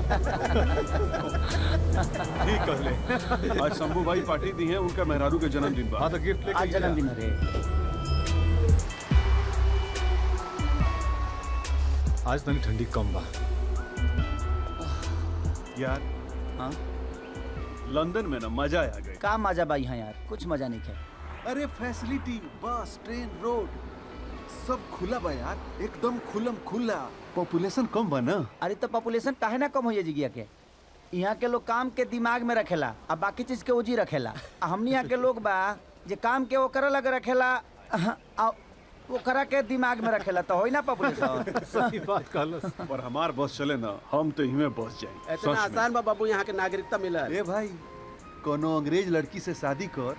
ठीक कहले। आज शंभू भाई पार्टी दी है उनका मेहरारू के जन्मदिन बा। हाँ तो गिफ्ट लेके आज जन्मदिन रे। आज तनी ठंडी कम बा। यार हाँ लंदन में ना मजा आ गई। का मजा बा यहाँ यार, कुछ मजा नहीं है। अरे फैसिलिटी, बस, ट्रेन, रोड सब खुला बा यार, एकदम खुलम खुला। पॉपुलेशन कम बा ना। अरे तो पॉपुलेशन काहे ना कम हो जिगिया के। यहाँ के लोग काम के दिमाग में रखेला अब बाकी चीज के ओजी रखेला। हमनी यहाँ के लोग बा जे काम के ओकरा लग रखेला आ ओकरा के दिमाग में रखेला तो होई ना पॉपुलेशन। सही बात कहलस। पर हमार बस चले ना हम तो इहमे बस जाए। इतना आसान बा बाबू यहाँ के नागरिकता मिला। ए भाई कोनो अंग्रेज लड़की से शादी कर,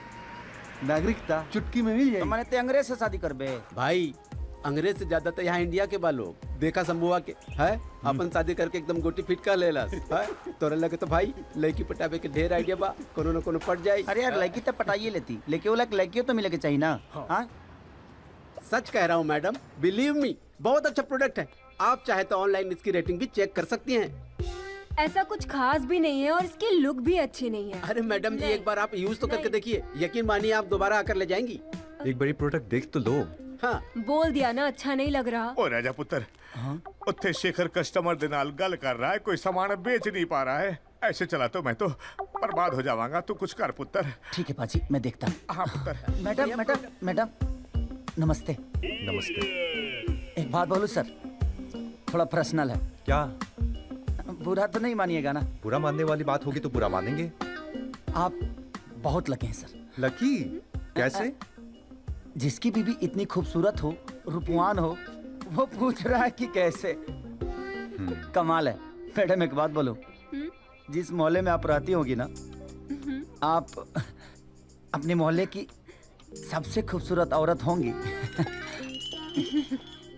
नागरिकता चुटकी में मिल तो जाए। मैंने ते अंग्रेज से शादी करबे। भाई अंग्रेज से ज्यादा तो यहाँ इंडिया के बा लोग। देखा शंभुआ के है अपन शादी करके एकदम गोटी फिट कर लेला है। तोरे लगे तो भाई लड़की पटावे के ढेर आइडिया बा, कोनो न कोनो पट जाए। अरे यार लड़की तो पटाइए लेती, लेकिन वो लड़कियों तो मिले के चाहिए ना। हाँ सच कह रहा हूँ मैडम, बिलीव मी बहुत अच्छा प्रोडक्ट है। आप चाहे तो ऑनलाइन इसकी रेटिंग भी चेक कर सकती हैं। ऐसा कुछ खास भी नहीं है और इसकी लुक भी अच्छी नहीं है। अरे मैडम जी एक बार आप यूज तो करके देखिए, यकीन मानिए आप दोबारा आकर ले जाएंगी। एक बड़ी प्रोडक्ट देख तो लो। हाँ बोल दिया ना, अच्छा नहीं लग रहा। ओ राजा पुत्र, उत्थे शेखर कस्टमर दे नाल गल कर रहा है, कोई सामान बेच नहीं पा रहा है। ऐसे चला तो मैं तो बर्बाद हो जावांगा। तू कुछ कर पुत्र। ठीक है पाजी मैं देखता हूँ। हाँ पुत्र। मैडम मैडम मैडम नमस्ते। नमस्ते। एक बात बोलूं सर, थोड़ा पर्सनल है। क्या बुरा तो नहीं मानिएगा ना। पूरा मानने वाली बात होगी तो पूरा मानेंगे। आप बहुत लकी हैं सर। लकी कैसे? जिसकी बीवी इतनी खूबसूरत हो, रूपवान हो, वो पूछ रहा है कि कैसे। कमाल है। मैडम एक बात बोलूं, जिस मोहल्ले में आप रहती होगी ना, आप अपने मोहल्ले की सबसे खूबसूरत औरत होंगी।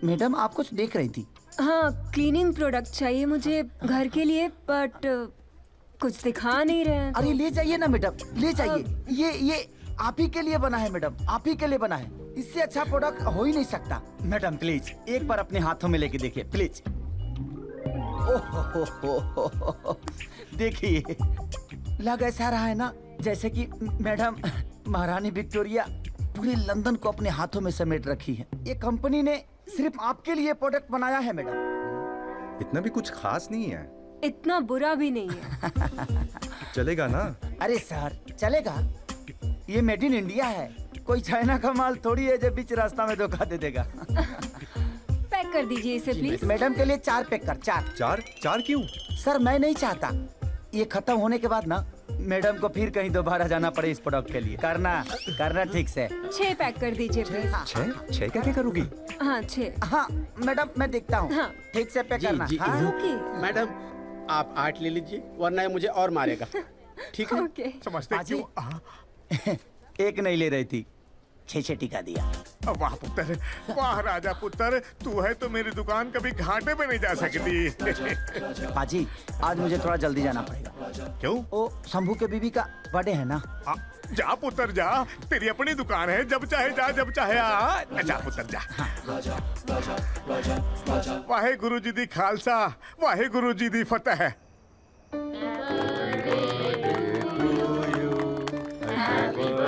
मैडम आप कुछ देख रही थी। हाँ क्लीनिंग प्रोडक्ट चाहिए मुझे घर के लिए, बट कुछ दिखा नहीं रहे हैं। अरे ले जाइए ना मैडम, ले जाइए। ये आप ही के लिए बना है मैडम, आप ही के लिए बना है। इससे अच्छा प्रोडक्ट हो ही नहीं सकता। मैडम प्लीज एक बार अपने हाथों में लेके देखिए प्लीज। ओहो देखिए, लग ऐसा रहा है ना जैसे कि मैडम महारानी विक्टोरिया पूरे लंदन को अपने हाथों में समेट रखी है। ये कंपनी ने सिर्फ आपके लिए प्रोडक्ट बनाया है मैडम। इतना भी कुछ खास नहीं है। इतना बुरा भी नहीं है। चलेगा ना? अरे सर चलेगा, ये मेड इन इंडिया है। कोई चाइना का माल थोड़ी है जो बीच रास्ता में धोखा दे देगा। पैक कर दीजिए इसे प्लीज। मैडम के लिए 4 पैक कर। 4 चार क्यों? सर मैं नहीं चाहता ये खत्म होने के बाद ना मैडम को फिर कहीं दोबारा जाना पड़े इस प्रोडक्ट के लिए। करना ठीक से। 6 पैक कर दीजिए प्लीज। छह कैसे करोगी? हाँ 6। हाँ मैडम मैं देखता हूँ। हाँ। ठीक से पैक जी, करना। जी, हाँ? ओके मैडम आप 8 ले लीजिए वरना ये मुझे और मारेगा। ठीक है? ओके। समझते पाजी। क्यों? एक नहीं ले रही थी, 6 टिका दिया। वाह पुत्र, वाह राजा पुत्र, तू है तो मेरी दुकान कभी घाटे पे नहीं जा सकती। पाजी आज मुझे थोड़ा जल्दी जाना पड़ेगा। क्यों? ओ शंभू के बीबी का बर्थडे है ना। जा पुत्र जा, तेरी अपनी दुकान है, जब चाहे जा जब चाहे आ। जा पुत्र जा। वाहे गुरु जी दी खालसा, वाहे गुरु जी दी फतेह।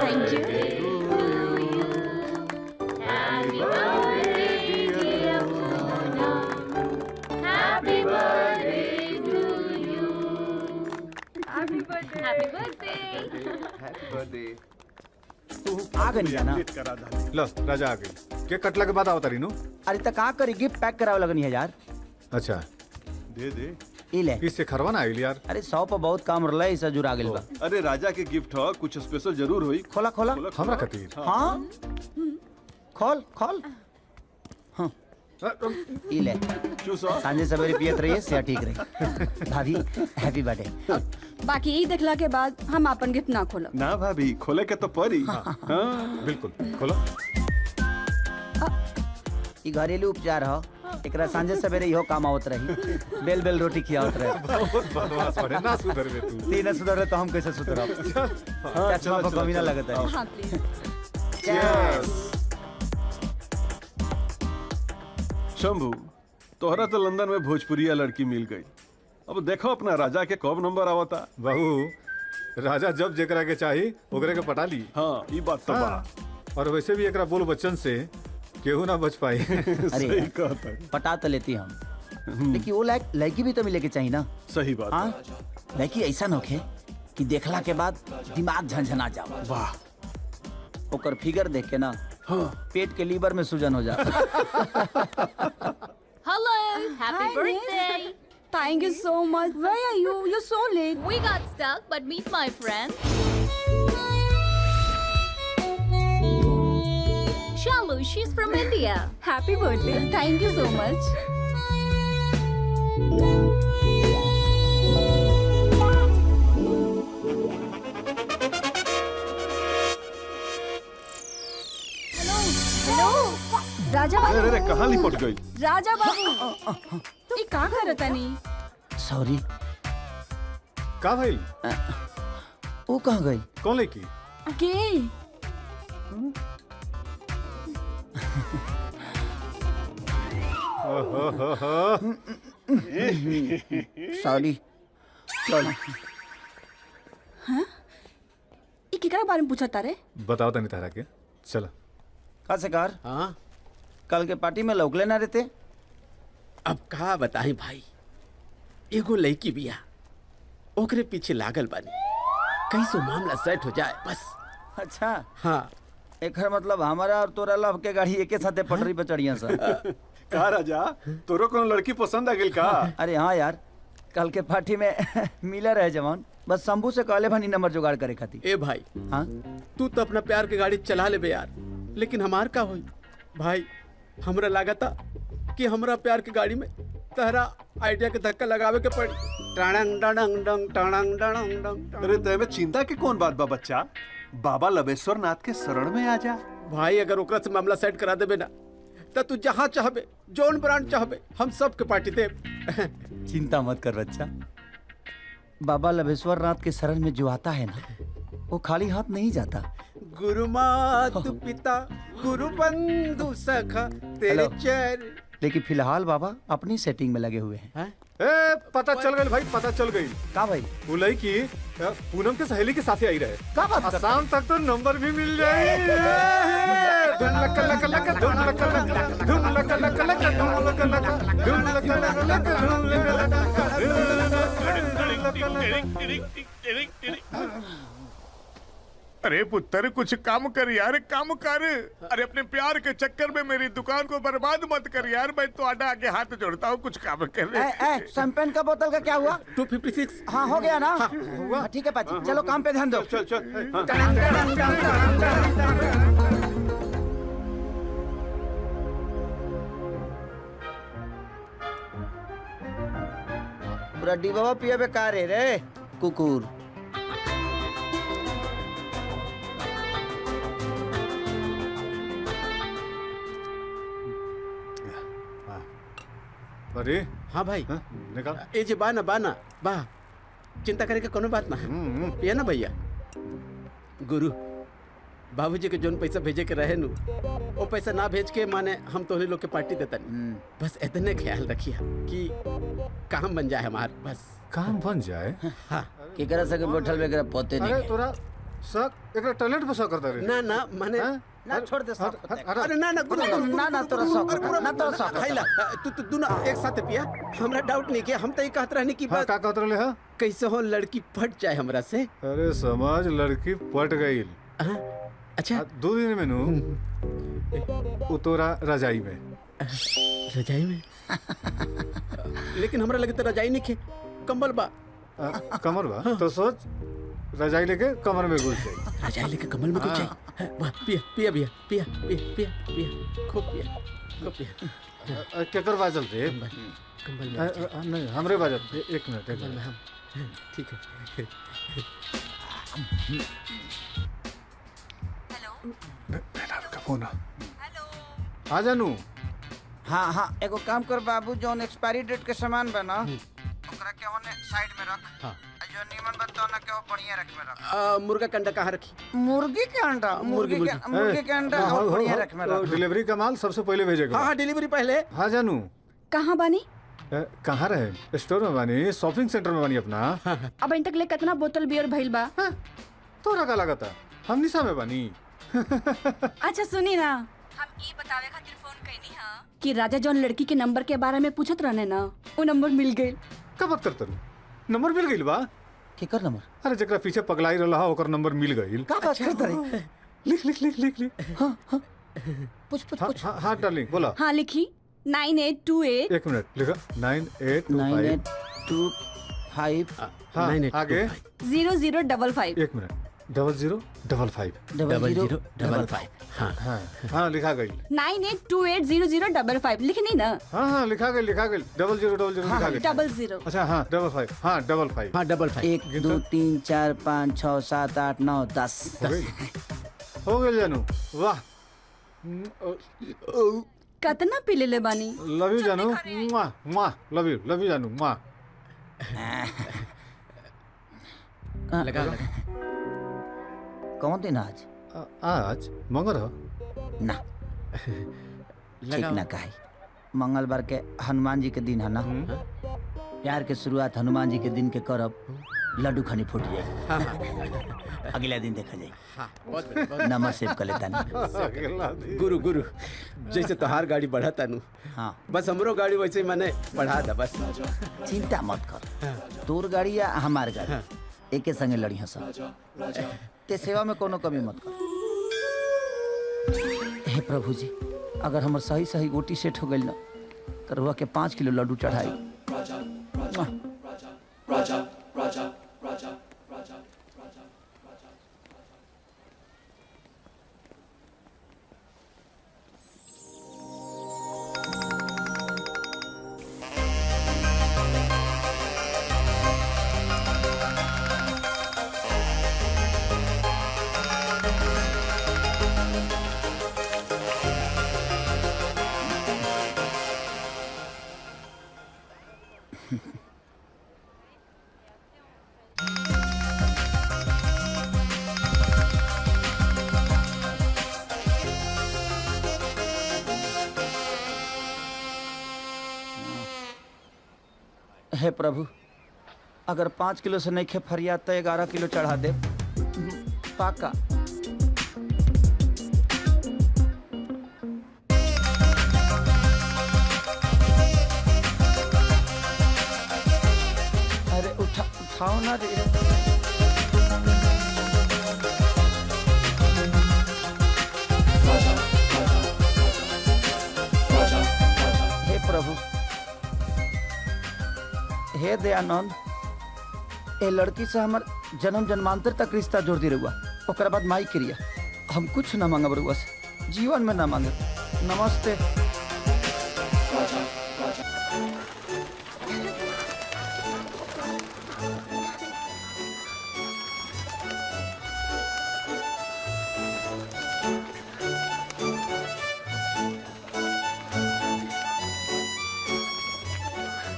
Thank you. आ गई ना। लो राजा आ गई। केक कटला के बाद आओ तारी नु। अरे तक कहाँ करी गिफ्ट पैक करावे लगनी है यार। अच्छा दे। ई ले। इससे खरवा ना आइल यार। अरे 100 पर बहुत काम रहा है, इसे जुड़ा गेल बा। अरे राजा के गिफ्ट हो, कुछ स्पेशल जरूर होई। खोला खोला। हमरा खातिर। हाँ खोल खोल। हाँ ई ले। चूसो। सांझे सवेरे पियत रहिए, सेहत ठीक रही। भाभी हैप्पी बर्थडे। बाकी ई देखला के बाद हम अपन गिफ्ट ना खोलब। ना भाभी खोले के तो परी। हाँ। बिल्कुल खोलो। ई घरेलू उपचार हो, एकरा सांझे सवेरे इहो काम आवत रही। बेल बेल रोटी खियावत रहे। बहुत बदमाश बने ना सुधर में तू। तीन सुधर तो हम कैसे सुधरब। चश्मा पर कमी ना लगता है। हाँ प्लीज। शंभू तोहरा तो लंदन में भोजपुरिया लड़की मिल गई, अब देखो अपना राजा के कब नंबर आवता। बहू राजा जब जेकरा के चाही ओकरे के पटा ली। हाँ ये बात तो बा। हाँ। और वैसे भी एकरा बोल बच्चन से केहू ना बच पाई। अरे सही यार, कहता। पटा तो लेती हम, लेकिन वो लड़की भी तो मिले के चाहिए ना। सही बात। हाँ, लड़की ऐसा नोखे कि देखला के बाद दिमाग झंझना जाओ। वाह। ओकर फिगर देख के ना पेट के लीवर में सूजन हो जाता। Hello, happy Hi, birthday. Miss. Thank you so much. Where are you? You're so late. We got stuck, but meet my friend. Shalu, she's from India. Happy birthday. Thank you so much. Hello राजा अरे बाबू। अरे कहाँ लिपट गई? राजा बाबू ये का करत नहीं? सॉरी, का भाई वो कहाँ गई? कौन लड़की? के सॉरी। चल ये केकरा बारे में पूछा तारे? बताओ तनी तारा के। चलो का शिकार हाँ कल के पार्टी में लौकले ना रहते? अब का बताई भाई, एगो लड़की बिया, ओकरे पीछे लागल बानी, कैसो मामला सेट हो जाए बस। अच्छा, हाँ एक मतलब हमारा और तोरा लव के गाड़ी एके साथे पटरी पे चढ़िया सा। का राजा तोरो कौन लड़की पसंद आ गेल का? अरे हाँ यार, कल के पार्टी में मिला रहे जवान, बस शंभू से कहले भानी नंबर जुगाड़ करे खातिर। ए भाई, हाँ तू तो अपना प्यार के गाड़ी चला ले बे यार, लेकिन हमार का होई भाई? हमरा लागता कि हमरा प्यार की गाड़ी में तहरा आइडिया के धक्का लगावे के पड़ी। टाणंग डंग डंग टाणंग डंग डंग। अरे तेरे चिंता के कौन बात बा बच्चा, बाबा लबेश्वर नाथ के शरण में आ जा। भाई अगर ओकरा से मामला सेट करा देबे ना, तो तू जहाँ चाहबे, जोन ब्रांड चाहबे, हम सब के पार्टी दे। चिंता मत कर बच्चा, बाबा लबेश्वर नाथ के शरण में जो आता है ना, वो खाली हाथ नहीं जाता। गुरु मातु पिता गुरु बंधु सखा तेरे हेलो। चरण। लेकिन फिलहाल बाबा अपनी सेटिंग में लगे हुए हैं। हैं? ए पता चल गई भाई, पता चल गई। का भाई? वो लड़की पूनम के सहेली के साथ ही आई रहे। का बात करता है? शाम तक तो नंबर भी मिल जाए। धुन लक लक लक, धुन लक लक, धुन लक लक लक, धुन लक लक, धुन लक लक लक, धुन लक लक। अरे पुत्र कुछ काम कर यार, काम कर। अरे अपने प्यार के चक्कर में मेरी दुकान को बर्बाद मत कर यार। मैं तो आटा आके हाथ जोड़ता हूँ, कुछ काम कर। शैंपेन का बोतल का क्या हुआ? 256। हाँ हो गया ना? हुआ ठीक है पाजी, चलो काम पे ध्यान दो। चल चल। हाँ। ब्रड्डी बाबा पिए बेकार है रे कुकुर। अरे हाँ भाई, हाँ, निकाल। ए जे बा ना बा, चिंता करे के कोनो बात ना है। पिया ना भैया। गुरु बाबूजी के जोन पैसा भेजे के रहे नु, वो पैसा ना भेज के माने हम तोहरे लोग के पार्टी देता नहीं। बस इतने ख्याल रखिया कि काम बन जाए हमार, बस काम बन जाए। हाँ। केकरा सके बैठल बेकरा पोते अरे नहीं। तोरा शक एकरा टैलेंट पे शक करता रे। ना माने ना छोड़ दे शौक होता है। अरे ना गुरु ना तोरा शौक होता है, ना तोरा शौक होता है। खाइला तू दोनों एक साथ पिया, हमरा डाउट नहीं किया। हम तो ये कहत रहनी कि हाँ, बस का कहत रहे हा? कैसे हो लड़की फट जाए हमरा से। अरे समाज लड़की पट गई। हाँ, अच्छा 2 दिन में नु वो तोरा रजाई में। रजाई में? लेकिन हमरा लगे तो रजाई नहीं खे, कंबल बा। कमर बा तो सोच, रजाई लेके कमर में घुस जाए। रजाई लेके कमल में घुस जाए। वाह, पिया भैया, पिया, खूब पिया। केकर बाजल रे? कंबल में नहीं हमरे बाजल। एक मिनट एक कंबल में मिनट। हम। ठीक है। का फोन आ जानू। हाँ एगो काम कर बाबू, जौन एक्सपायरी डेट के सामान बना ओकरा के ओने साइड में रख। हाँ। जो नीमन बता ना के वो बढ़िया रख में रख। मुर्गा का अंडा कहाँ रखी? मुर्गी के अंडा, मुर्गी के अंडा और बढ़िया रख में रख। डिलीवरी का माल सबसे पहले भेजेगा। हाँ डिलीवरी पहले। हाँ जानू। कहाँ बानी? कहाँ रहे? स्टोर में बानी, शॉपिंग सेंटर में बानी अपना। अब इन तक ले कितना बोतल बियर भइल बा? तोरा का लागता हम निशा में बानी। अच्छा सुनी ना, हम ई बतावे खातिर फोन कइनी हां कि राजा जौन लड़की के नंबर के बारे में पूछत रहने ना, वो नंबर मिल गई। कब बात करत रही? नंबर मिल गइल बा? केकर नंबर? अरे जकरा पीछे पगलाई रहला ओकर नंबर मिल गइल। का बात करता रे? लिख लिख लिख लिख लिख। पूछ पूछ हाँ पूछ। हाँ हाँ डार्लिंग बोला। हाँ लिखी 9828। एक मिनट लिखा 9825। 9825 हाँ 9825। आगे 0055। एक मिनट 0055। 0055। हाँ हाँ हाँ लिखा गई। 98280055 लिखनी ना? हाँ हाँ लिखा गई 0000 लिखा गई। 00। अच्छा हाँ 55 हाँ 55। हाँ 55। 1 2 3 4 5 6 7 8 9 10। हो गई जानू वाह। कितना पी ले बानी? लव यू जानू लव यू जानू लगा लगा। कौन दिन आज? आज मंगल हो ना ठीक लगाओ। ना कहे। मंगलवार के हनुमान जी के दिन है ना। प्यार के शुरुआत हनुमान जी के दिन के करब, लड्डू खानी फूट जाए। अगला दिन देखा जाए। हाँ बहुत बढ़िया, बहुत नमक सेव कर लेता नहीं। अगला दिन। गुरु गुरु जैसे तोहार गाड़ी बढ़ाता नु, हाँ बस हमरो गाड़ी वैसे ही मैंने बढ़ा दा बस। चिंता मत कर। तोर गाड़ी या हमार गाड़ी एके संगे लड़ी सब। ते सेवा में कोनो कमी मत कर। हे प्रभु जी, अगर हमर सही सही गोटी सेट हो गई ना तो रुआ के 5 किलो लड्डू चढ़ाई। हे प्रभु, अगर 5 किलो से नहीं खे फरियाद तो 11 किलो चढ़ा दे पाका। अरे उठाओ ना रे। हे प्रभु, हे दयानंद, ए लड़की से हमार जन्म जन्मांतर तक रिश्ता जोड़ दी रहुआ। ओकर बाद माई क्रिया हम कुछ ना मांगब रहुआ से, जीवन में ना मांगब। नमस्ते।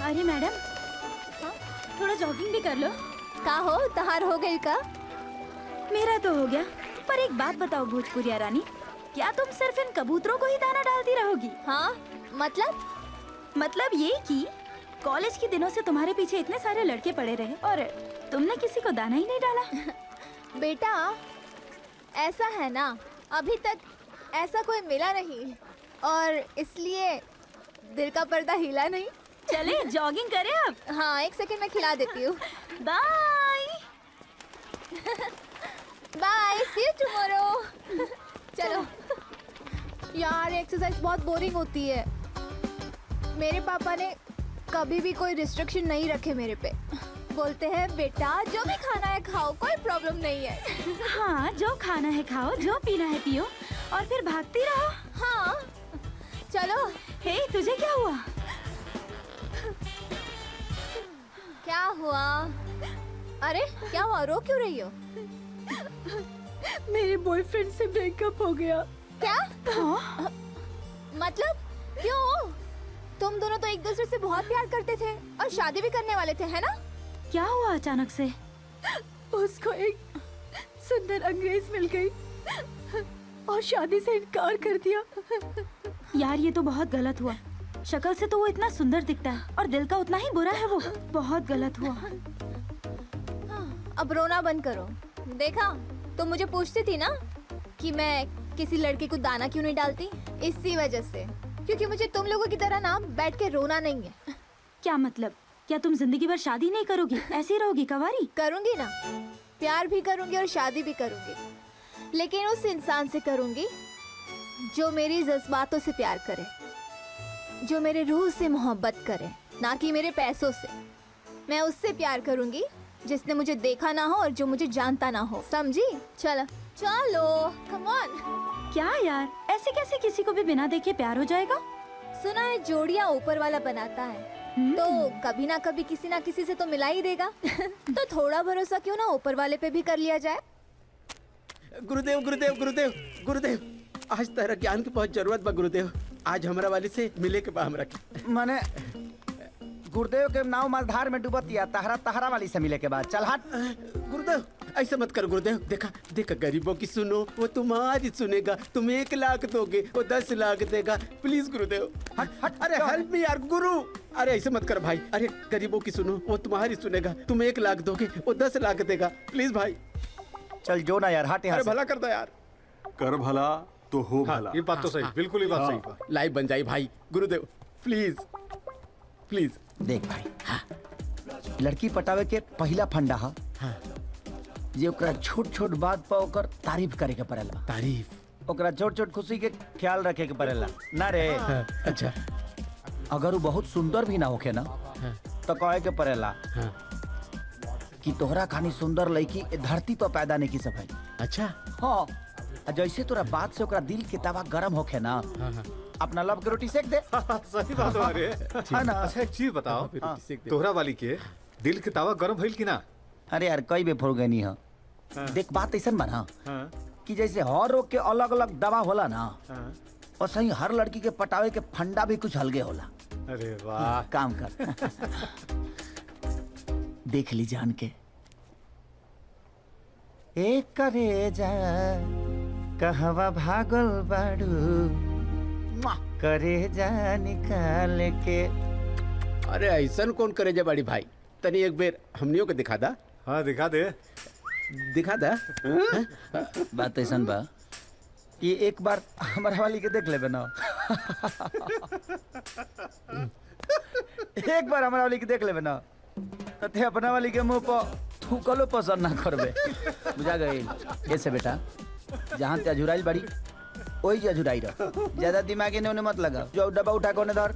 अरे मैडम, थोड़ा जॉगिंग भी कर लो। का हो, तहार हो गई का? मेरा तो हो गया, पर एक बात बताओ भोजपुरिया रानी, क्या तुम सिर्फ इन कबूतरों को ही दाना डालती रहोगी? हाँ मतलब ये कि कॉलेज के दिनों से तुम्हारे पीछे इतने सारे लड़के पड़े रहे और तुमने किसी को दाना ही नहीं डाला। बेटा, ऐसा है ना, अभी तक ऐसा कोई मिला नहीं और इसलिए दिल का पर्दा हिला नहीं। चले जॉगिंग करें अब। हाँ 1 सेकंड में खिला देती हूँ। Bye. Bye, see you tomorrow. चलो यार, एक्सरसाइज बहुत बोरिंग होती है। मेरे पापा ने कभी भी कोई रिस्ट्रिक्शन नहीं रखे मेरे पे। बोलते हैं बेटा जो भी खाना है खाओ, कोई प्रॉब्लम नहीं है। हाँ, जो खाना है खाओ, जो पीना है पियो और फिर भागती रहो। हाँ चलो। हे, तुझे क्या हुआ? क्या हुआ? अरे क्या हुआ, रो क्यों रही हो? मेरे बॉयफ्रेंड से ब्रेकअप हो गया। क्या? मतलब क्यों? तुम दोनों तो एक दूसरे से बहुत प्यार करते थे और शादी भी करने वाले थे, है ना? क्या हुआ अचानक से? उसको एक सुंदर अंग्रेज मिल गई और शादी से इनकार कर दिया। यार ये तो बहुत गलत हुआ। शक्ल से तो वो इतना सुंदर दिखता है और दिल का उतना ही बुरा है वो। बहुत गलत हुआ। अब रोना बंद करो। देखा, तुम मुझे पूछती थी ना कि मैं किसी लड़के को दाना क्यों नहीं डालती, इसी वजह से, क्योंकि मुझे तुम लोगों की तरह ना बैठ के रोना नहीं है। क्या मतलब? क्या तुम जिंदगी भर शादी नहीं करोगी? ऐसी रहोगी कवारी? करूंगी ना, प्यार भी करूंगी और शादी भी करूंगी, लेकिन उस इंसान से करूंगी जो मेरी जज्बातों से प्यार करे, जो मेरे रूह से मोहब्बत करे, ना कि मेरे पैसों से। मैं उससे प्यार करूंगी जिसने मुझे देखा ना हो और जो मुझे जानता ना हो, समझी? चलो चलो, कम ऑन। क्या यार, ऐसे कैसे किसी को भी बिना देखे प्यार हो जाएगा? सुना है जोड़ियां ऊपर वाला बनाता है, तो कभी ना कभी किसी ना किसी से तो मिला ही देगा। तो थोड़ा भरोसा क्यों ना ऊपर वाले पे भी कर लिया जाए। गुरुदेव गुरुदेव गुरुदेव गुरुदेव, आज तेरा ज्ञान की बहुत जरूरत बा गुरुदेव। आज हमरा वाली से मिले के बा हमरा के। माने गुरुदेव के नाव मझधार में डूबतिया, तहरा वाली से मिले के बाद। चल हट। गुरुदेव ऐसे मत कर गुरुदेव। देखा देखा, गरीबों की सुनो, वो तुम्हारी सुनेगा। तुम 1 लाख दोगे, वो 10 लाख देगा। प्लीज गुरुदेव, हट हट। अरे हेल्प मी यार गुरु। अरे ऐसे मत कर भाई। अरे गरीबों की सुनो, वो तुम्हारी सुनेगा। तुम 1 लाख दोगे, वो 10 लाख देगा। प्लीज भाई। चल जो ना यार, हट यहाँ अरे से। भला कर दो यार। कर भला तो हो भला। ये बात तो सही, बिल्कुल ही बात सही बा। लाइव बन जाई भाई। गुरुदेव प्लीज प्लीज। देख भाई, लड़की पटावे के पहला फंडा हा जे ओकरा छोट छोट बात पर ओकर तारीफ करे के पड़ेला। तारीफ? ओकरा छोट छोट खुशी के ख्याल रखे के पड़ेला ना रे। अच्छा। अगर वो बहुत सुंदर भी ना होखे ना तो कहे के पड़ेला कि तोहरा खानी सुंदर लड़की ए धरती पर पैदा नहीं की सब है। अच्छा। हाँ, जैसे तोरा बात से ओकरा दिल के तवा गरम होखे ना, अपना लब के रोटी सेक दे। सही बात है रे। है ना? अच्छा एक चीज बताओ, हाँ। तोहरा वाली के दिल के तावा गरम भइल कि ना? अरे यार कई बे फोड़ गई है। देख बात ऐसा बना हाँ, कि जैसे हर रोग के अलग अलग दवा होला ना, हाँ। और सही हर लड़की के पटावे के फंडा भी कुछ अलगे होला। अरे वाह। काम कर। देख ली जान के। एक करे जा कहवा भागल बाड़ू, करे जा निकाल के। अरे ऐसा कौन करे जा बड़ी भाई? तनी एक बेर हमनियों को दिखा दा। हाँ दिखा दे। दिखा दा। बात ऐसा बा कि एक बार हमारा वाली के देख ले ना। एक बार हमारा वाली के देख ले ना, तो ते अपना वाली के मुंह पर थूकलो पसंद ना करबे। बुझा गई? ऐसे बेटा, जहाँ ते अजुराइल बड़ी वही जे अजुराई रह। ज्यादा दिमागी ने उन्हें मत लगा। जो डब्बा उठा के उन्हें धर,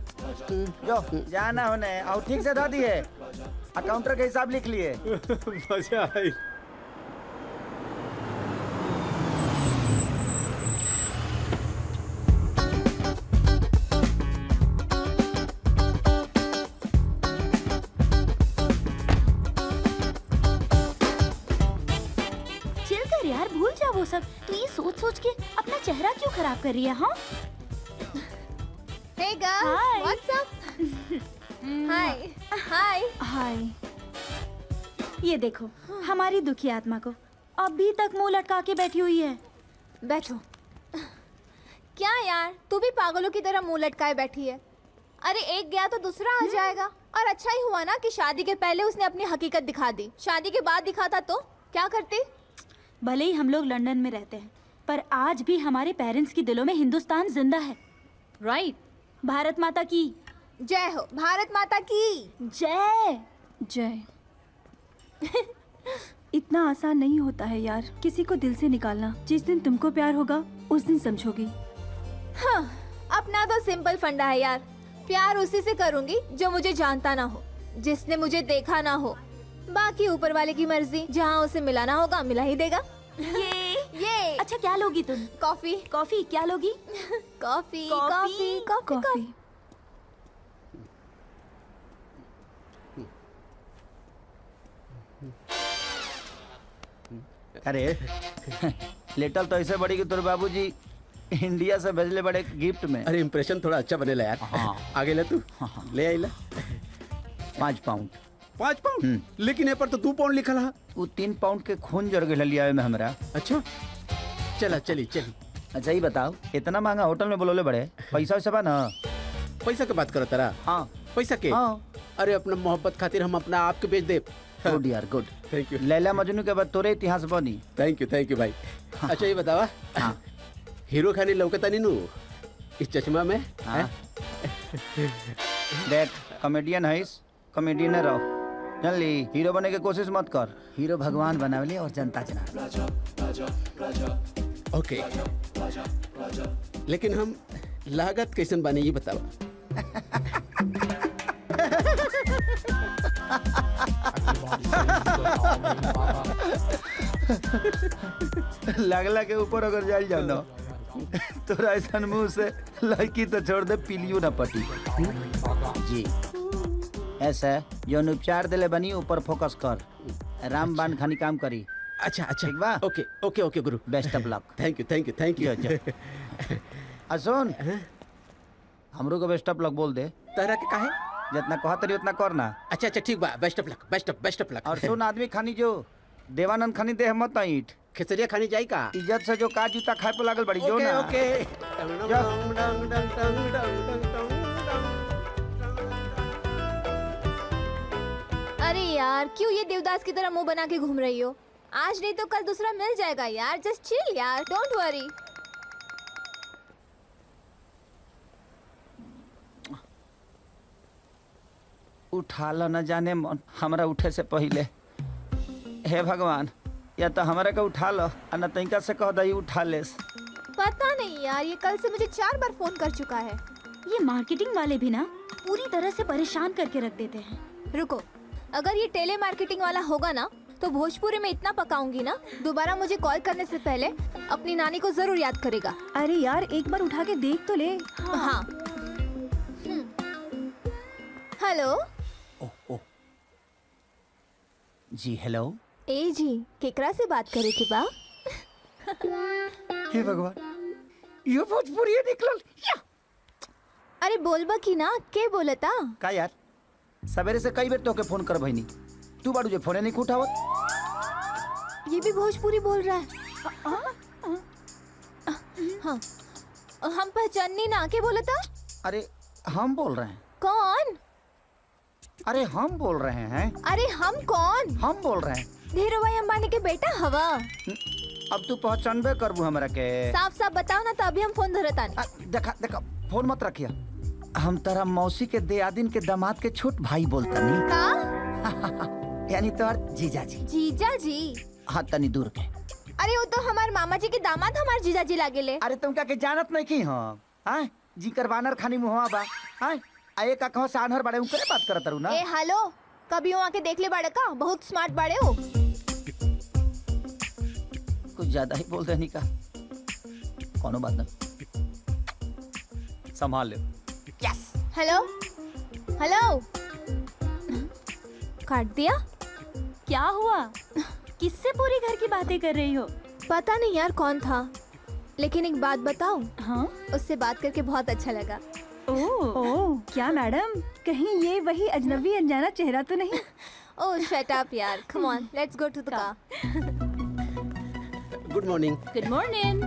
जो जाना होने और ठीक से धर दिए। काउंटर के हिसाब लिख लिए। मजा आई। चिल कर यार, भूल जा वो सब। तू ये सोच सोच के अपना चेहरा क्यों खराब कर रही है? हाँ Hey girls, Hi. what's up? Hi. Hi. हाय। ये देखो हमारी दुखी आत्मा को अभी तक मुंह लटका के बैठी हुई है। बैठो। क्या यार, तू भी पागलों की तरह मुंह लटकाए बैठी है। अरे एक गया तो दूसरा आ जाएगा। और अच्छा ही हुआ ना कि शादी के पहले उसने अपनी हकीकत दिखा दी। शादी के बाद दिखाता तो क्या करती? भले ही हम लोग लंदन में रहते हैं, पर आज भी हमारे पेरेंट्स की दिलों में हिंदुस्तान जिंदा है। राइट। भारत माता की जय हो। भारत माता की जय। जय। इतना आसान नहीं होता है यार किसी को दिल से निकालना। जिस दिन तुमको प्यार होगा उस दिन समझोगी। हाँ, अपना तो सिंपल फंडा है यार। प्यार उसी से करूंगी जो मुझे जानता ना हो, जिसने मुझे देखा ना हो। बाकी ऊपर वाले की मर्जी, जहाँ उसे मिलाना होगा मिला ही देगा। ये अच्छा क्या लोगी तुम? कॉफी। कॉफी क्या लोगी? Coffee coffee, coffee coffee coffee. अरे लेटल तो ऐसे बड़ी कि तोर बाबूजी इंडिया से भेजले बड़े गिफ्ट में। अरे इम्प्रेशन थोड़ा अच्छा बनेला यार। हाँ। आगे ले तू। हाँ। ले आइला। 5 पाउंड। 5 पाउंड? लेकिन ये पर तो 2 पाउंड लिखल है। वो 3 पाउंड के खून जड़ गए लिया में हमरा। अच्छा चला चली चली। अच्छा ही बताओ, इतना महंगा होटल में बोलोले बड़े पैसा वैसा बा ना? पैसा के बात करो तारा? हाँ पैसा के? हाँ अरे अपना मोहब्बत खातिर हम अपना आप के बेच दे। गुड यार good. Thank you Laila Majnu के बाद तोरे इतिहास बनी। थैंक यू भाई। अच्छा ये बतावा, हाँ हीरो खानी लौकता नहीं नू इस चश्मा में? हाँ देख कॉमेडियन है, कॉमेडियन रहो। जान ली, हीरो बनने की कोशिश मत कर, हीरो भगवान बनावले और जनता जना। ओके, लेकिन हम लागत कैसन बने ये बतावा। लगला के ऊपर अगर जाल जाओ ना तो ऐसा मुंह से लड़की तो छोड़ दे पीलियो ना पटी। जी ऐसा जो उपचार दिले बनी ऊपर फोकस कर, रामबाण खानी काम करी। अच्छा ठीक बा? ओके ओके ओके गुरु, best of luck. Thank you. सुन हमरो को बेस्ट ऑफ लक बोल दे, तारा के काहे? जितना कहा तरी उतना करना। अच्छा ठीक बा, बेस्ट ऑफ लक। और सुन आदमी खानी जो देवानंद खानी देह मत ईट, खिचड़िया खानी जाई का? इज्जत से जो का जूता खाए पे लागल बड़ी जो ना। अरे यार क्यों ये देवदास की तरह मुंह बना के घूम रही हो? आज नहीं तो कल दूसरा मिल जाएगा यार, जस्ट चिल यार, डोंट वरी। उठा लो न जाने मन हमरा उठे से पहले। हे भगवान, या तो हमरा के उठा लो और न तनिका से कह दई उठा लेस। पता नहीं यार, ये कल से मुझे 4 बार फोन कर चुका है। ये मार्केटिंग वाले भी ना पूरी तरह से परेशान करके रख देते हैं। रुको, अगर ये टेली मार्केटिंग वाला होगा ना तो भोजपुरी में इतना पकाऊंगी ना, दोबारा मुझे कॉल करने से पहले अपनी नानी को जरूर याद करेगा। अरे यार एक बार उठा के देख तो ले। हाँ। हेलो। जी हेलो। ए जी, केकरा से बात करे के बा? हे भगवान, ये भोजपुरी निकलल या। अरे बोलबा की ना, के बोलता? का यार सवेरे से कई बेर तो के फोन कर भईनी, तू बाड़ू जे फोने नहीं उठावत। ये भी भोजपुरी बोल रहा है। हाँ, हम पहचाननी ना, के बोलता? अरे हम बोल रहे हैं। कौन? अरे हम बोल रहे हैं। अरे हम कौन? हम बोल रहे हैं। धीरूभाई अंबानी के बेटा हवा। अब तू पहचानबे करबू हमरा के। साफ साफ बताओ ना, तभी हम फोन धरता नहीं। देखा फोन मत रखिया। हम तारा मौसी के दियादिन के दामाद के छोट भाई बोलता नहीं का? यानी तोर जीजा जी। जीजा जी? हाँ तनी दूर के। अरे वो तो हमार मामा जी के दामाद हमार जीजा जी लागेले। अरे तुम क्या के जानत नहीं की हो? हाँ जी करवानर खानी मुहवा बा। हाँ आये का कहो सानहर बड़े उनके बात करत रहू ना। ए हेलो, कभी वहाँ के देख ले बड़े का? बहुत स्मार्ट बड़े हो। कुछ ज्यादा ही बोल देनी का। कोनो बात ना, संभाल ले। यस। हेलो हेलो, काट दिया? क्या हुआ? किससे पूरी घर की बातें कर रही हो? पता नहीं यार कौन था, लेकिन एक बात बताऊं, हाँ? उससे बात करके बहुत अच्छा लगा। ओह क्या मैडम, कहीं ये वही अजनबी अनजाना चेहरा तो नहीं? ओह शट अप यार, come on let's go to the car. Good morning. Good morning.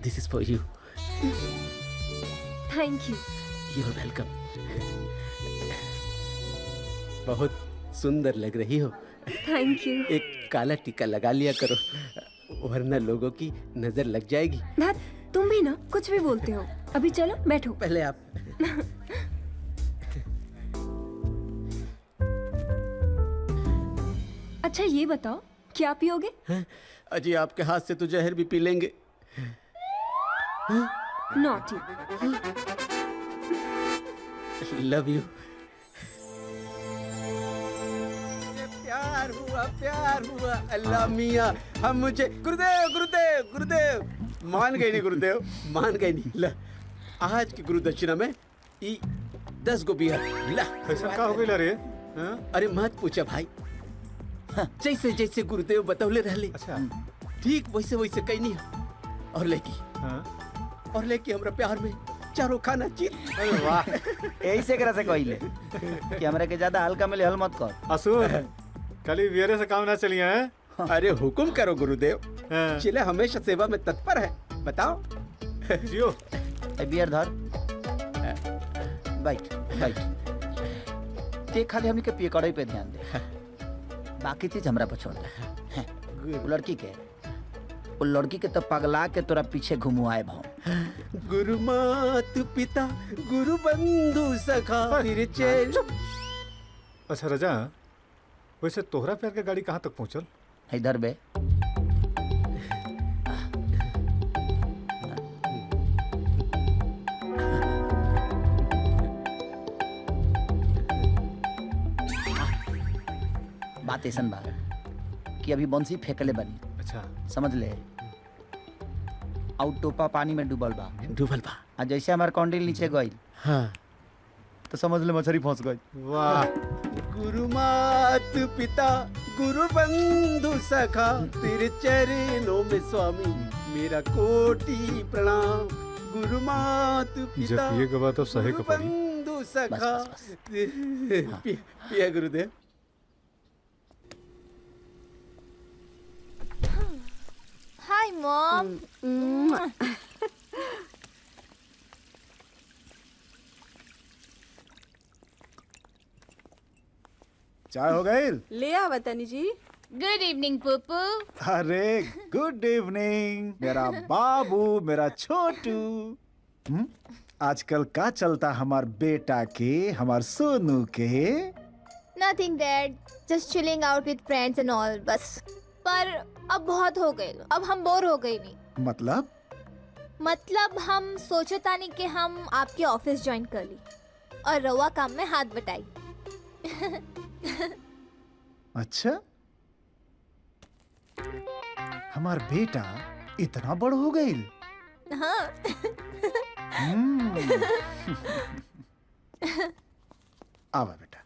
This is for you. Thank you. You are welcome. बहुत सुंदर लग रही हो। Thank you. एक काला टीका लगा लिया करो, वरना लोगों की नजर लग जाएगी। ना तुम भी ना कुछ भी बोलते हो। अभी चलो बैठो। पहले आप। अच्छा ये बताओ क्या पियोगे? अजी आपके हाथ से तो जहर भी पी लेंगे। नॉटी। Love you. प्यार हुआ अल्लाह मियाँ, हम मुझे गुरुदेव मान गए नहीं गुरुदेव, मान गए नहीं। ला आज की गुरु दक्षिणा में 10 गो बियर ला। कैसा का हो गइल रे? अरे मत पूछा भाई, जैसे जैसे गुरुदेव बतौले रहले अच्छा ठीक वैसे वैसे कहीं नहीं। और लेकी हमरा प्यार में चारों खाना चित। अरे वाह, यही से करा से कहले कि हमरा के ज्यादा हल्का में हल मत कर। असुर कली वेरे से काम ना चलिए हैं। अरे हुकुम करो गुरुदेव, हाँ। चिले हमेशा सेवा में तत्पर है। बताओ। जियो ए बियर धर, बैठ बैठ। ते खाली हमनी के पिए कड़ाई पे ध्यान दे, बाकी चीज हमरा पर छोड़ दे। वो लड़की के तो पगला के तोरा पीछे घुमुआए भाव। गुरु मात पिता गुरु बंधु सखा तेरे चेल। अच्छा राजा, वैसे तोहरा प्यार के गाड़ी कहाँ तक पहुँचल? इधर बे। बात ऐसन बा कि अभी बंसी फेंकले बनी, अच्छा समझ ले। आउट टोपा पानी में डूबल बा। आ जैसे हमार कौंडिल नीचे गई, हाँ। तो समझ ले मछली फंस गई। वाह। गुरु मात पिता गुरु बंधु सखा तेरे चरणों में स्वामी मेरा कोटि प्रणाम। गुरु मात पिता जब ये गवा तो सहे गुरु को पड़ी। बंधु सखा। बस। पिया गुरुदेव। Hi mom. चाय हो गई? ले आ वतनी जी। Good evening पुप्पू। अरे गुड इवनिंग मेरा बाबू, मेरा छोटू। आजकल का चलता हमार बेटा के, हमार सोनू के? Nothing dad, just chilling out विद फ्रेंड्स एंड ऑल बस। पर अब बहुत हो गए, अब हम बोर हो गए नहीं। मतलब हम सोचे तानी कि हम आपके ऑफिस ज्वाइन कर ली और रवा काम में हाथ बटाई। अच्छा, हमार बेटा इतना बड़ हो गई? हाँ। आवा बेटा,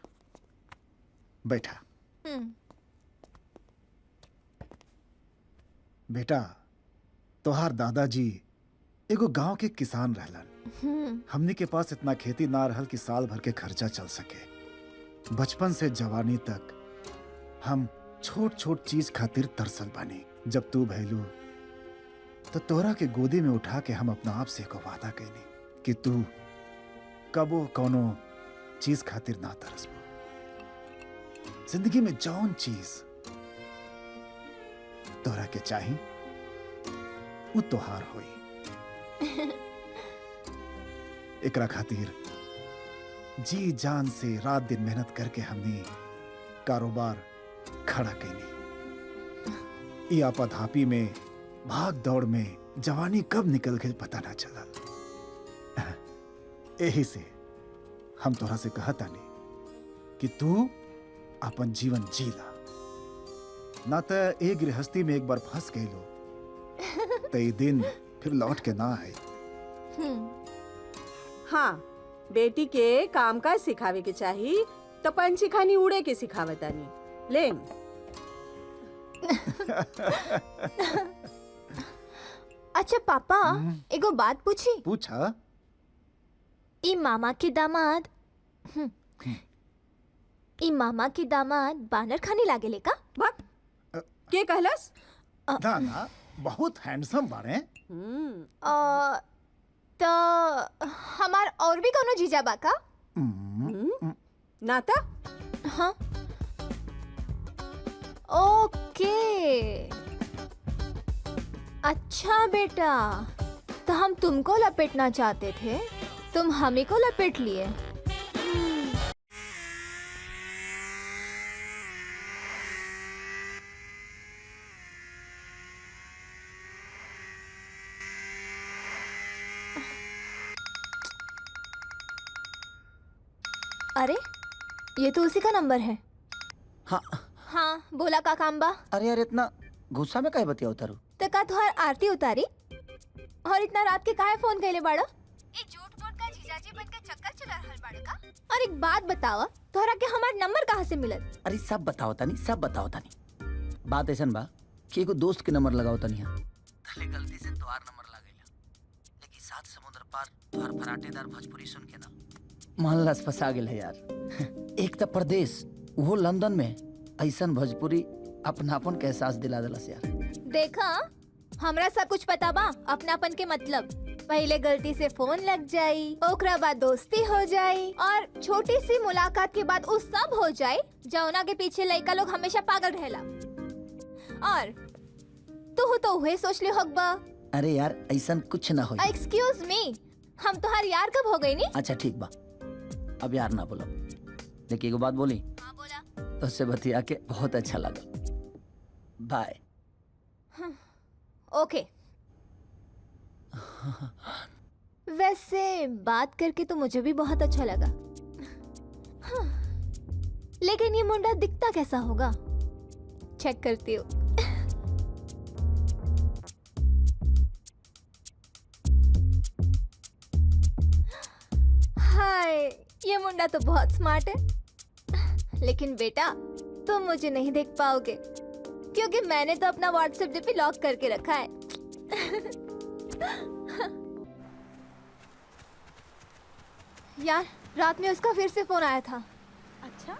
बैठा। बेटा, तोहार दादाजी एगो गांव के किसान रहलन। हमनी के पास इतना खेती ना रहल कि साल भर के खर्चा चल सके। बचपन से जवानी तक हम छोट छोट चीज खातिर तरसल बानी। जब तू भैलू तो तोरा के गोदी में उठा के हम अपना आप से को वादा कैनी कि तू कबो कोनो चीज खातिर ना तरसबो। जिंदगी में जौन चीज तोरा के चाही उ तोहार होई। एकरा खातिर जी जान से रात दिन मेहनत करके हमने कारोबार खड़ा कैनी। ई आपाधापी में, भाग दौड़ में जवानी कब निकल गई पता ना चला। यही से हम तोरा से कहता नहीं कि तू अपन जीवन जीला, ना तो एक गृहस्थी में एक बार फंस गई लो तो ये दिन फिर लौट के ना आए। हाँ, बेटी के काम काज सिखावे के चाही तो पंछी खानी उड़े के सिखावतानी। ले अच्छा पापा, एगो बात पूछी? पूछा। ई मामा के दामाद बानर खाने लागेले का? भक के कहलस? ना ना, बहुत हैंडसम बाड़े। तो हमार और भी कोनो जीजा बा का? नाता? हाँ। ओके, अच्छा बेटा, तो हम तुमको लपेटना चाहते थे, तुम हमें को लपेट लिए। अरे ये तो उसी का नंबर है। हाँ हाँ, बोला का काम बा? अरे यार, इतना गुस्सा में काहे बतिया उतारू? तो का तुहार आरती उतारी और इतना रात के काहे फोन कैले बाड़ा? ए झूठ बोल का जीजाजी बन के चक्कर चला रहल बाड़े का? और एक बात बतावा, तोहरा के हमार नंबर कहाँ से मिलल? अरे सब बताओ तानी, सब बताओ तानी। बात ऐसन बा कि एगो दोस्त के नंबर लगाओ तानी। यहाँ तले गलती से तोहार नंबर लागेला, लेकिन सात समुद्र पार तोहर फराटेदार भोजपुरी सुन के ना मन लस फसा गेल है यार। एक तो प्रदेश वो लंदन में ऐसन भोजपुरी अपनापन के एहसास दिला दिलस यार। देखा हमरा सब कुछ पता बा अपनापन के मतलब। पहले गलती से फोन लग जाई, ओकरा बाद दोस्ती हो जाई और छोटी सी मुलाकात के बाद उस सब हो जाए जौना के पीछे लड़का लोग हमेशा पागल रहेला। और तू तो वही सोच ले होगा बा। अरे यार ऐसन कुछ ना हो। एक्सक्यूज मी, हम तुम्हार यार कब हो गई नी? अच्छा ठीक बा, अब यार ना बोलो, लेकिन एगो बात बोली। हाँ बोला। तो उससे बतिया के बहुत अच्छा लगा। बाय। ओके। वैसे बात करके तो मुझे भी बहुत अच्छा लगा। हाँ, लेकिन ये मुंडा दिखता कैसा होगा? चेक करती हूँ। हाय, ये मुंडा तो बहुत स्मार्ट है। लेकिन बेटा तुम मुझे नहीं देख पाओगे क्योंकि मैंने तो अपना व्हाट्सएप डीपी लॉक करके रखा है। यार रात में उसका फिर से फोन आया था। अच्छा,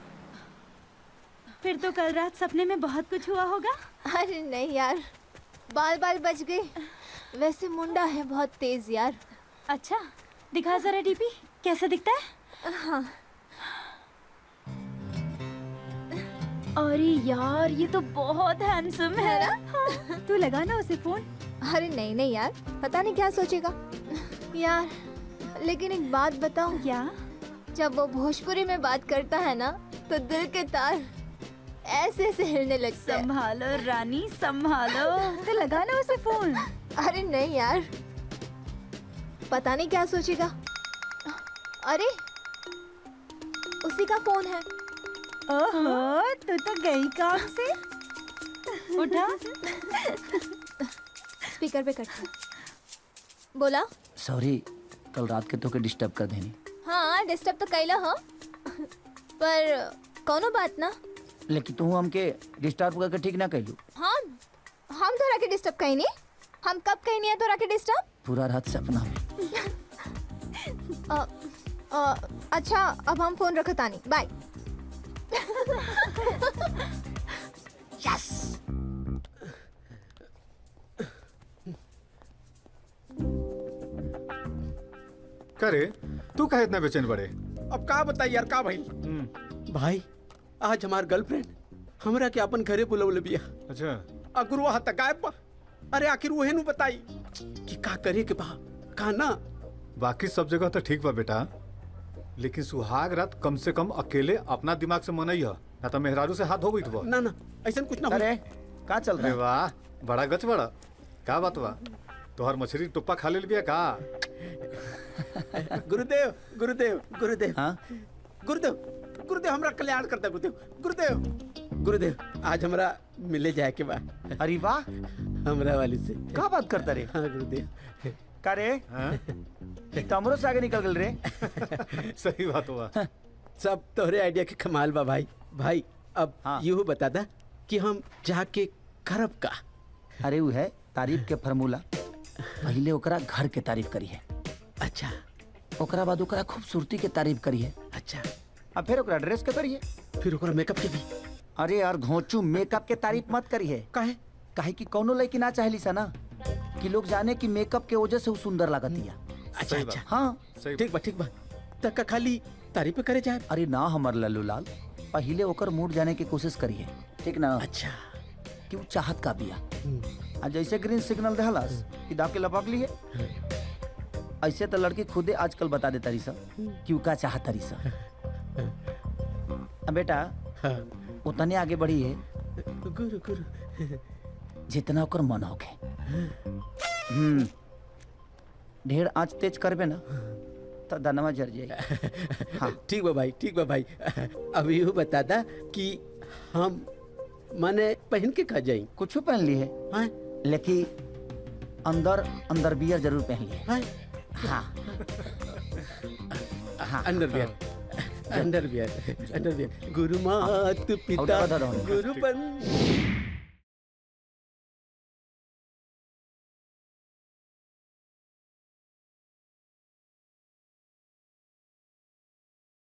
फिर तो कल रात सपने में बहुत कुछ हुआ होगा। अरे नहीं यार, बाल बाल बच गए। वैसे मुंडा है बहुत तेज यार। अच्छा दिखा जरा डीपी, कैसा दिखता है? हाँ। अरे यार ये तो बहुत हैंडसम है ना। तू लगा ना उसे फोन। अरे नहीं नहीं यार, पता नहीं क्या सोचेगा यार। लेकिन एक बात बताऊं क्या? जब वो भोजपुरी में बात करता है ना तो दिल के तार ऐसे ऐसे हिलने लगते हैं। संभालो रानी संभालो। तो लगा ना उसे फोन। अरे नहीं यार, पता नहीं क्या सोचेगा। अरे उसी का फोन है। ओहो, तू तो गई काम से। उठा। स्पीकर पे करता। बोला। सॉरी, कल रात के तो के डिस्टर्ब कर देनी। हाँ डिस्टर्ब तो कैला हो, पर कोनो बात ना। लेकिन तू हमके डिस्टर्ब करके ठीक ना कहलू। हम तोरा के डिस्टर्ब कहीं नहीं। हम कब कहीं नहीं है तोरा के डिस्टर्ब? पूरा रात सपना में। अच्छा अब हम फोन रखत आनी। बाय। यस। करे तू कहे इतना बेचैन बड़े? अब का बताई यार, का भाई? भाई आज हमार गर्लफ्रेंड हमरा के अपन घरे बुलवले बिया। अच्छा। अगुरवा हत गायब बा। अरे आखिर वहे नु बताई कि का करे के बा का ना। बाकी सब जगह तो ठीक बा बेटा, लेकिन सुहाग रात कम से कम अकेले अपना दिमाग से मनइह, ना तो मेहरारू से हाथ हो गई तो। ना ना ऐसा कुछ ना। अरे का चल रहा अरे है? वाह, बड़ा गच बड़ा। का बात बा? तोहर मछली टुप्पा खा ले बिया का? गुरुदेव गुरुदेव गुरुदेव। हाँ? गुरुदेव गुरुदेव हमरा कल्याण करता। गुरुदेव गुरुदेव गुरुदेव आज हमरा मिले जाए के बा। अरे वाह, हमरा वाली से। का बात करता रे? हाँ गुरुदेव। का रे? हाँ? तमरो से आगे निकल गल रे। सही बात हुआ। सब तोहरे आइडिया के कमाल बा भाई। भाई अब हाँ। यूँ बता दा कि हम जाके करब का? अरे वो है तारीफ के फार्मूला। पहले ओकरा घर के तारीफ करी है, अच्छा ओकरा बाद ओकरा खूबसूरती के तारीफ करी है, अच्छा। अब फिर ओकरा ड्रेस के करिए। फिर ओकरा मेकअप के भी। अरे यार घोंचू मेकअप के तारीफ मत करिए। काहे? काहे कि कौनो लड़की ना चाहली सा ना कि लोग जाने कि मेकअप के वजह से वो सुंदर लागत है। अच्छा सही अच्छा। हाँ सही ठीक बा ठीक बा। तक का खाली तारीफ करे जाए। अरे ना हमर लल्लू लाल, पहले ओकर मूड जाने की कोशिश करिए, ठीक ना? अच्छा। कि वो चाहत का बिया। आ जैसे ग्रीन सिग्नल देहलास कि दाके लपक लिए, ऐसे तो लड़की खुदे आजकल बता दे तारी सा कि वो का चाहत तारी सा। अब बेटा हाँ। उतने आगे बढ़ी है गुरु गुरु। जितना ओकर मन होके। ढेर आँच तेज करबे ना तो दनवा जर जाएगी। हाँ। ठीक बा भाई ठीक बा भाई। अब यूँ बता दा कि हम माने पहन के खा जाई। कुछ पहन ली है हाँ? लेकिन अंदर बियर जरूर पहन ली है। हाँ? हाँ हाँ अंडरवियर अंडरवियर अंडरवियर। गुरु मात और पिता दवा दो, दवा दो। गुरु बन